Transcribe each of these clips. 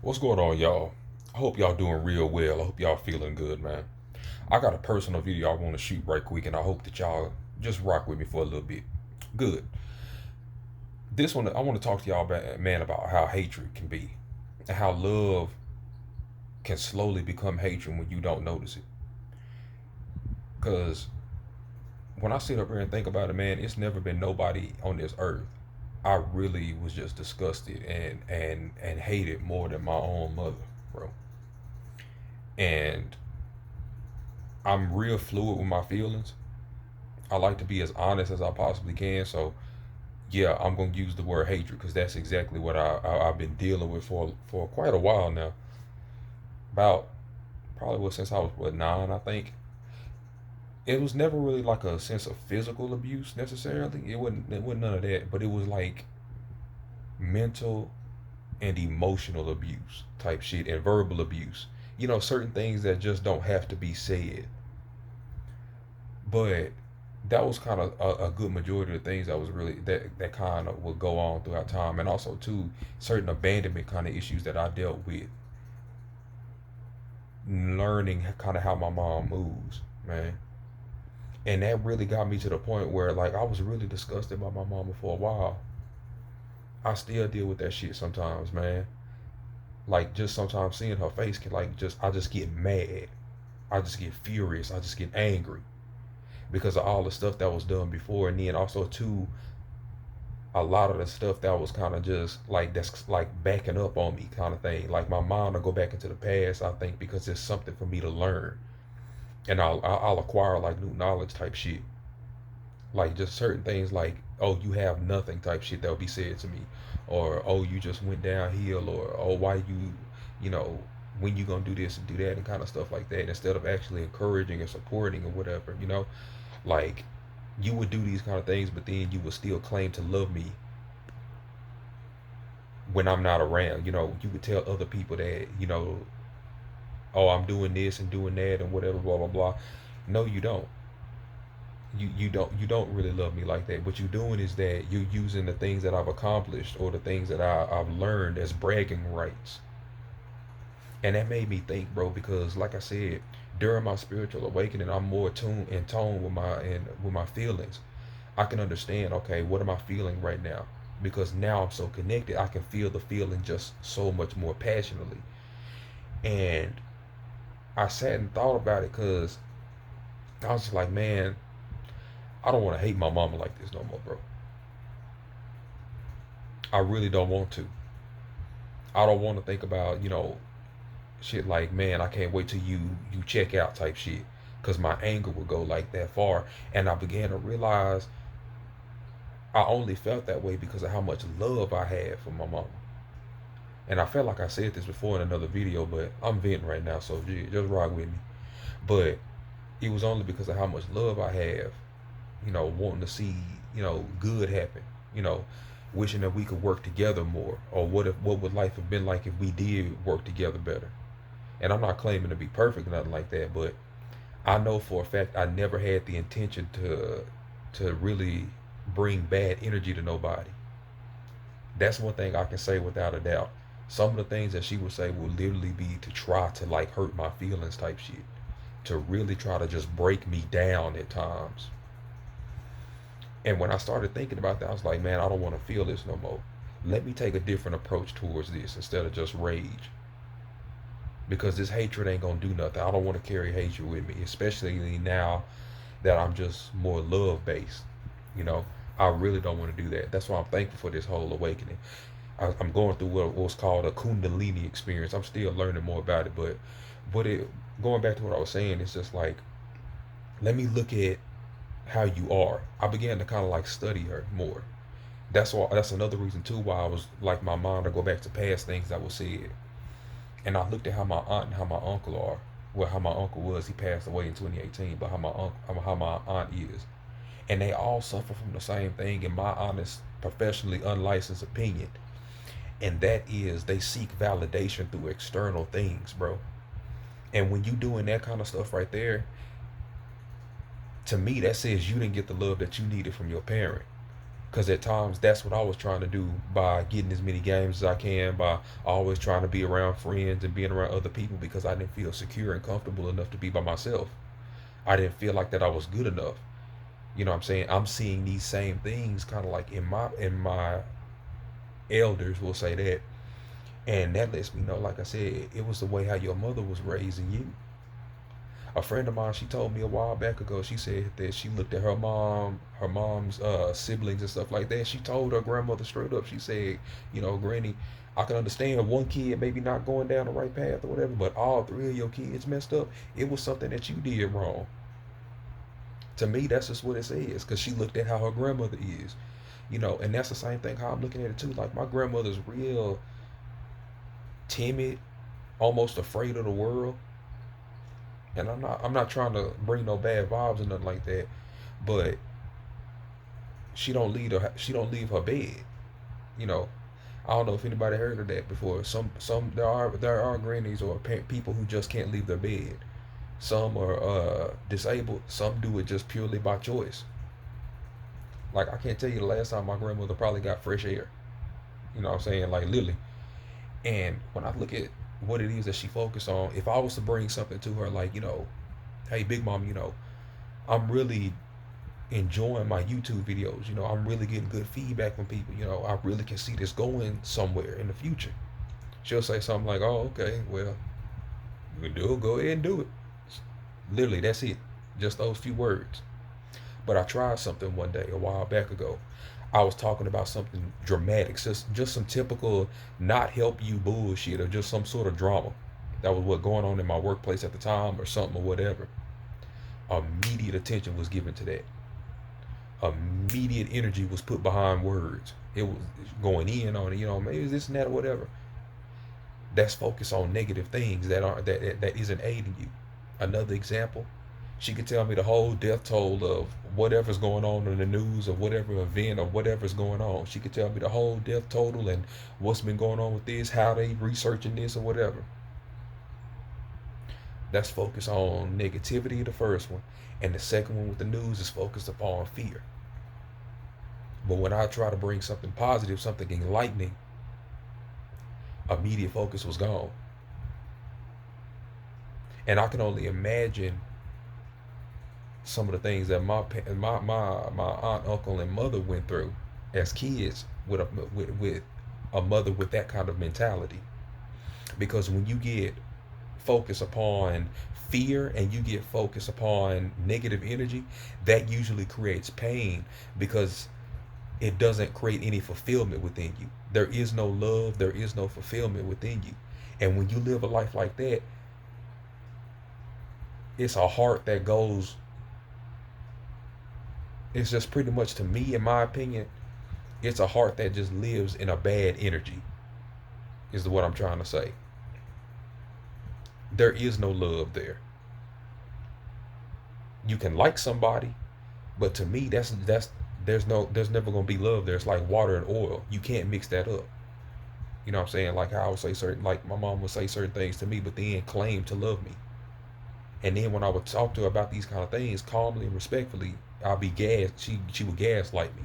What's going on, y'all? I hope y'all doing real well. I hope y'all feeling good, man. I got a personal video I want to shoot right quick, and I hope that y'all just rock with me for a little bit. Good. This one, I want to talk to y'all about, man, about how hatred can be, and how love can slowly become hatred when you don't notice it. Cause when I sit up here and think about it, man, it's never been nobody on this earth I really was just disgusted and hated more than my own mother, bro. And I'm real fluid with my feelings. I like to be as honest as I possibly can. So yeah, I'm gonna use the word hatred because that's exactly what I've been dealing with for quite a while now. About probably since I was 9, I think. It was never really like a sense of physical abuse necessarily. It wasn't none of that, but it was like mental and emotional abuse type shit and verbal abuse. Certain things that just don't have to be said. But that was kind of a good majority of the things that was really that kind of would go on throughout time, and also too certain abandonment kind of issues that I dealt with, learning kind of how my mom moves, man. And that really got me to the point where like I was really disgusted by my mama for a while. I still deal with that shit sometimes, man. Like just sometimes seeing her face can like just I just get mad. I just get furious. I just get angry because of all the stuff that was done before, and then also too a lot of the stuff that was kind of just like that's like backing up on me kind of thing. Like my mind will go back into the past, I think, because it's something for me to learn, and I'll acquire like new knowledge type shit. Like just certain things like, oh, you have nothing type shit that will be said to me, or oh, you just went downhill, or oh, why you know when you gonna do this and do that and kind of stuff like that, instead of actually encouraging and supporting or whatever. Like you would do these kind of things, but then you would still claim to love me when I'm not around. You would tell other people that, oh, I'm doing this and doing that and whatever, blah blah blah. No, you don't. You don't really love me like that. What you're doing is that you're using the things that I've accomplished or the things that I've learned as bragging rights. And that made me think, bro, because like I said, during my spiritual awakening, I'm more tuned in tone with my feelings. I can understand, okay, what am I feeling right now? Because now I'm so connected, I can feel the feeling just so much more passionately. And I sat and thought about it because I was just like, man, I don't want to hate my mama like this no more, bro. I really don't want to. I don't want to think about, shit like, man, I can't wait till you check out type shit. Cause my anger would go like that far. And I began to realize I only felt that way because of how much love I had for my mama. And I felt like I said this before in another video, but I'm venting right now, so just rock with me. But it was only because of how much love I have, wanting to see, good happen, you know, wishing that we could work together more, or what would life have been like if we did work together better. And I'm not claiming to be perfect, nothing like that, but I know for a fact I never had the intention to really bring bad energy to nobody. That's one thing I can say without a doubt. Some of the things that she would say will literally be to try to like hurt my feelings type shit. To really try to just break me down at times. And when I started thinking about that, I was like, man, I don't want to feel this no more. Let me take a different approach towards this instead of just rage. Because this hatred ain't gonna do nothing. I don't want to carry hatred with me, especially now that I'm just more love based. You know, I really don't want to do that. That's why I'm thankful for this whole awakening. I'm going through what's called a Kundalini experience. I'm still learning more about it, but it going back to what I was saying, it's just like let me look at how you are. I began to kind of like study her more. That's another reason too why I was like my mind to go back to past things that were said, and I looked at how my aunt and how my uncle are. Well, how my uncle was, he passed away in 2018, but how my aunt is, and they all suffer from the same thing. In my honest, professionally unlicensed opinion, and that is they seek validation through external things, bro. And when you doing that kind of stuff right there, to me that says you didn't get the love that you needed from your parent. Because at times that's what I was trying to do by getting as many games as I can, by always trying to be around friends and being around other people, because I didn't feel secure and comfortable enough to be by myself. I didn't feel like that I was good enough. You know what I'm saying? I'm seeing these same things kind of like in my elders will say that. And that lets me know, like I said, it was the way how your mother was raising you. A friend of mine, she told me a while back ago, she said that she looked at her mom's siblings and stuff like that. She told her grandmother straight up, she said, Granny, I can understand one kid maybe not going down the right path or whatever, but all three of your kids messed up. It was something that you did wrong. To me, that's just what it says, because she looked at how her grandmother is, and that's the same thing how I'm looking at it too. Like, my grandmother's real timid, almost afraid of the world. And I'm not trying to bring no bad vibes or nothing like that, but she don't leave her bed. You know, I don't know if anybody heard of that before. Some there are grannies or people who just can't leave their bed. Some are disabled. Some do it just purely by choice. Like, I can't tell you the last time my grandmother probably got fresh air. You know what I'm saying? Like, literally. And when I look at what it is that she focused on, if I was to bring something to her, like, hey, Big Mom, I'm really enjoying my YouTube videos. I'm really getting good feedback from people. I really can see this going somewhere in the future. She'll say something like, oh, okay, well, you can do it, go ahead and do it. Literally, that's it. Just those few words. But I tried something one day a while back ago. I was talking about something dramatic, just some typical not help you bullshit, or just some sort of drama. That was what going on in my workplace at the time, or something, or whatever. Immediate attention was given to that. Immediate energy was put behind words. It was going in on it, maybe this and that or whatever. That's focused on negative things that isn't aiding you. Another example, she could tell me the whole death toll of whatever's going on in the news, or whatever event, or whatever's going on. She could tell me the whole death total and what's been going on with this, how they researching this or whatever. That's focused on negativity, the first one. And the second one with the news is focused upon fear. But when I try to bring something positive, something enlightening, immediate focus was gone. And I can only imagine some of the things that my aunt, uncle, and mother went through as kids with a mother with that kind of mentality. Because when you get focused upon fear and you get focused upon negative energy, that usually creates pain, because it doesn't create any fulfillment within you. There is no love, there is no fulfillment within you. And when you live a life like that, it's a heart that goes, it's just pretty much, to me, in my opinion, it's a heart that just lives in a bad energy, is what I'm trying to say. There is no love there. You can like somebody, but to me, that's there's never gonna be love there. It's like water and oil. You can't mix that up. You know what I'm saying? Like how I would say certain, like my mom would say certain things to me, but then claim to love me. And then when I would talk to her about these kind of things calmly and respectfully, I'll be gas. She would gaslight me.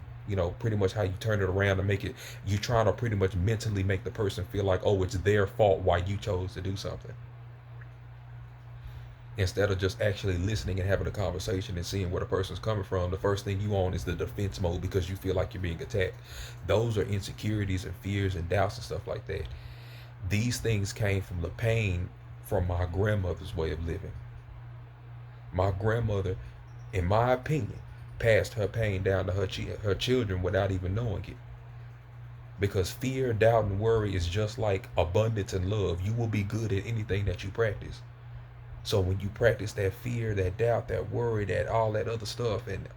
Pretty much how you turn it around and make it. You trying to pretty much mentally make the person feel like, oh, it's their fault why you chose to do something, instead of just actually listening and having a conversation and seeing where the person's coming from. The first thing you on is the defense mode because you feel like you're being attacked. Those are insecurities and fears and doubts and stuff like that. These things came from the pain from my grandmother's way of living. My grandmother, in my opinion, passed her pain down to her children without even knowing it. Because fear, doubt, and worry is just like abundance and love. You will be good at anything that you practice. So when you practice that fear, that doubt, that worry, that all that other stuff, and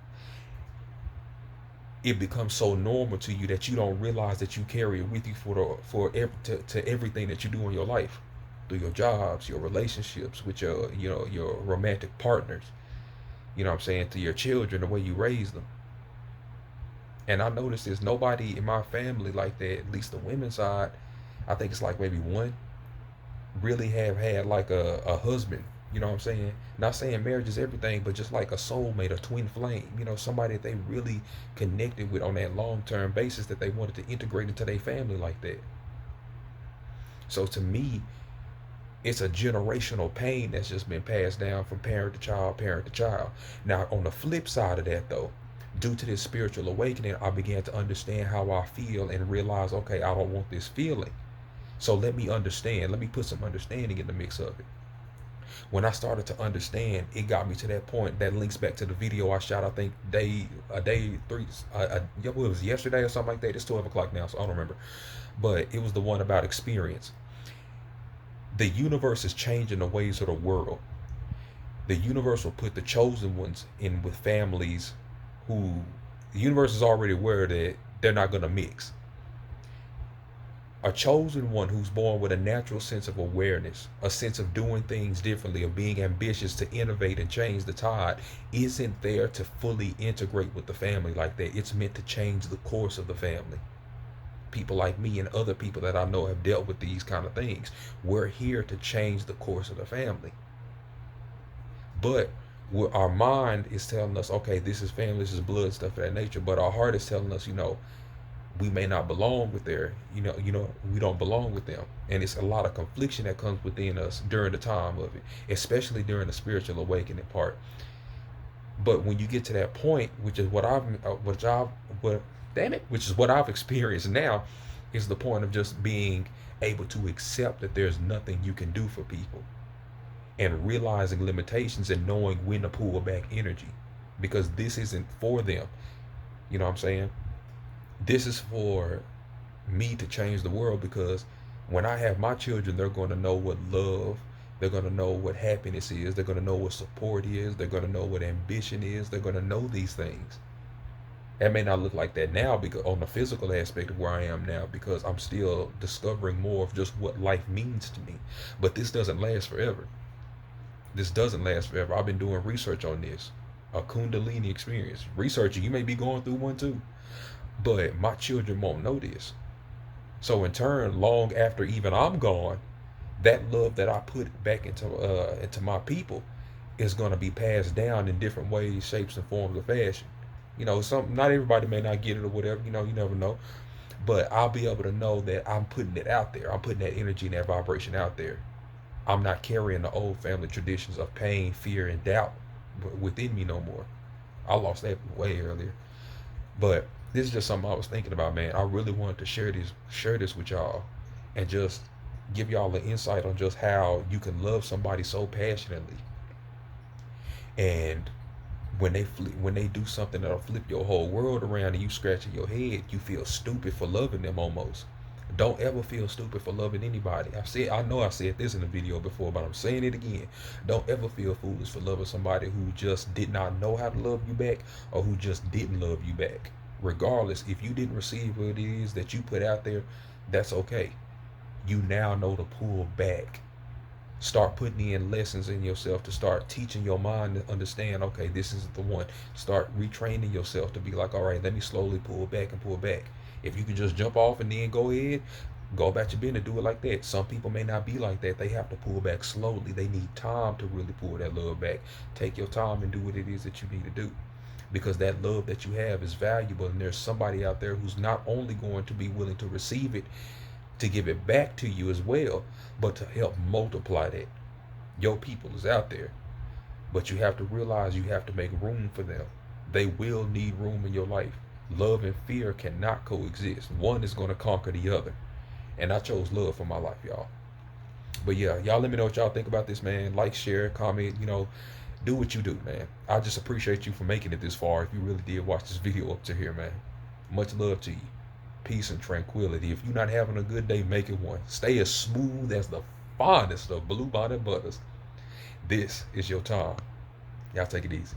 it becomes so normal to you that you don't realize that you carry it with you to everything that you do in your life, through your jobs, your relationships with your romantic partners. You know what I'm saying? To your children, the way you raise them. And I noticed there's nobody in my family like that, at least the women's side. I think it's like maybe one really have had like a husband You know what I'm saying? Not saying marriage is everything, but just like a soulmate, a twin flame, somebody that they really connected with on that long term basis that they wanted to integrate into their family like that. So to me, it's a generational pain that's just been passed down from parent to child, parent to child. Now, on the flip side of that, though, due to this spiritual awakening, I began to understand how I feel and realize, okay, I don't want this feeling. So let me understand. Let me put some understanding in the mix of it. When I started to understand, it got me to that point that links back to the video I shot. I think it was yesterday or something like that. It's 12 o'clock now, so I don't remember. But it was the one about experience. The universe is changing the ways of the world. The universe will put the chosen ones in with families who the universe is already aware that they're not going to mix. A chosen one who's born with a natural sense of awareness, a sense of doing things differently, of being ambitious to innovate and change the tide, isn't there to fully integrate with the family like that. It's meant to change the course of the family. People like me and other people that I know have dealt with these kind of things. We're here to change the course of the family. But our mind is telling us, okay, this is family, this is blood, stuff of that nature. But our heart is telling us, we may not belong with we don't belong with them. And it's a lot of confliction that comes within us during the time of it, especially during the spiritual awakening part. But when you get to that point, which is which is what I've experienced now, is the point of just being able to accept that there's nothing you can do for people and realizing limitations and knowing when to pull back energy, because this isn't for them. You know what I'm saying? This is for me to change the world, because when I have my children, they're going to know what love, they're going to know what happiness is, they're going to know what support is, they're going to know what ambition is, they're going to know these things. That may not look like that now, because on the physical aspect of where I am now, because I'm still discovering more of just what life means to me. But this doesn't last forever. This doesn't last forever. I've been doing research on this, a Kundalini experience. Researching, you may be going through one too, but my children won't know this. So in turn, long after even I'm gone, that love that I put back into my people is going to be passed down in different ways, shapes, and forms of fashion. Not everybody may not get it or whatever. You never know. But I'll be able to know that I'm putting it out there. I'm putting that energy and that vibration out there. I'm not carrying the old family traditions of pain, fear, and doubt within me no more. I lost that way earlier. But this is just something I was thinking about, man. I really wanted to share this with y'all, and just give y'all an insight on just how you can love somebody so passionately, and when they do something that'll flip your whole world around and you scratching your head, you feel stupid for loving them almost. Don't ever feel stupid for loving anybody. I know I said this in a video before, but I'm saying it again. Don't ever feel foolish for loving somebody who just did not know how to love you back, or who just didn't love you back. Regardless, if you didn't receive what it is that you put out there, that's okay. You now know to pull back. Start putting in lessons in yourself to start teaching your mind to understand, okay, this is the one. Start retraining yourself to be like, all right, let me slowly pull back and pull back. If you can just jump off and then go ahead, go about your business, do it like that. Some people may not be like that. They have to pull back slowly. They need time to really pull that love back. Take your time and do what it is that you need to do, because that love that you have is valuable, and there's somebody out there who's not only going to be willing to receive it, to give it back to you as well, but to help multiply that. Your people is out there, but you have to realize you have to make room for them. They will need room in your life. Love and fear cannot coexist. One is going to conquer the other. And I chose love for my life, y'all. But yeah, y'all let me know what y'all think about this, man. Like, share, comment, do what you do, man. I just appreciate you for making it this far. If you really did watch this video up to here, man. Much love to you. Peace and tranquility. If you're not having a good day, make it one. Stay as smooth as the finest of blue bonnet butters. This is your time. Y'all take it easy.